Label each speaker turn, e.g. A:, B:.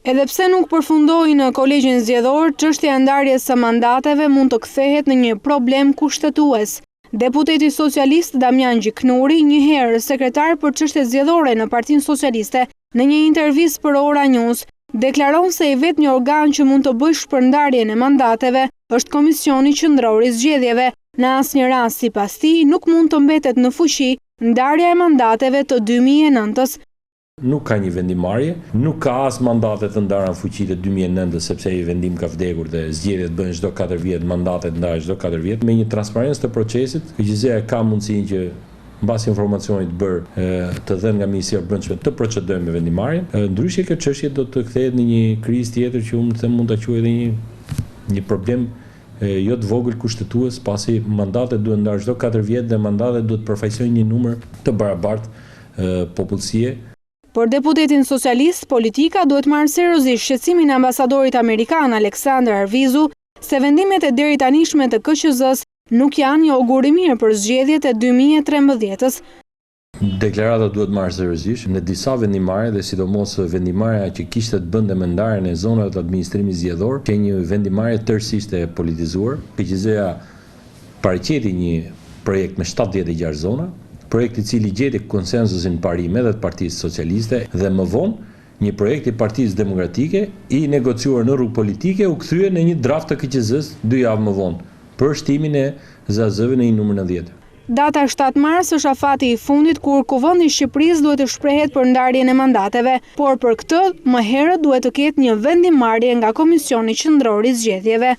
A: Edhe pse nuk përfundoi në kolegjin zgjedhor, çështja e ndarjes së mandateve mund të kthehet në një problem kushtetues. Deputeti socialist Damian Gjiknuri, një herë sekretar për çështje zgjedhore në Partinë Socialiste, në një intervistë për Ora News, deklaron se i vetmi organ që mund të bëjë shpërndarjen e mandateve është Komisioni Qendror i Zgjedhjeve. Në asnjë rast, sipas tij, nuk mund të mbetet në fuqi ndarja e mandateve të 2009-s.
B: Nuk ka një vendimarrje, nuk ka as mandate të ndara në fuqi të 2009 sepse i vendim ka vdekur dhe zgjedhjet bëhen çdo 4 vjet, mandatet ndahen çdo 4 vjet. Me një transparencë të procesit, KQZ ka mundësinë që mbas informacionit të dhënë nga Ministria e Brendshme të procedojmë me vendimarrjen. Ndryshe kjo çështje do të kthehet në një krizë tjetër që unë them mund ta quaj edhe një problem jo të vogël kushtetues, pasi mandatet duhet ndarë çdo 4 vjet dhe mandatet duhet përfaqësojnë një numër të barabartë popullsie.
A: Por deputetin socialist, politika duhet marrë seriozisht shqetësimin e ambasadorit amerikan Alexander Arvizu se vendimet e deri tanishme të KQZ-s nuk janë një augur i mirë për zgjedhjet e 2013-s.
B: Deklarata duhet marrë seriozisht në disa vendimarrje dhe sidomos vendimarrja që kishte të bënte me ndarjen e zonave të administrimit zgjedhor, që një vendimarrje tërësisht e politizuar. KQZ-ja paraqeti një projekt me 76 zona, projekt i cili gjeti konsensusin parim edhe të Partisë Socialiste dhe më vonë një projekt i Partisë Demokratike i negociuar në rrugë politike u kthye në një draft të KQZ-s 2 javë më vonë për shtimin e ZAZ-ve në një numër 90.
A: Data 7 mars është afati i fundit kur Kuvendi i Shqipërisë duhet të shprehet për ndarjen e mandateve, por për këtë më herët duhet të ketë një vendimarrje nga Komisioni Qendror i Zgjedhjeve.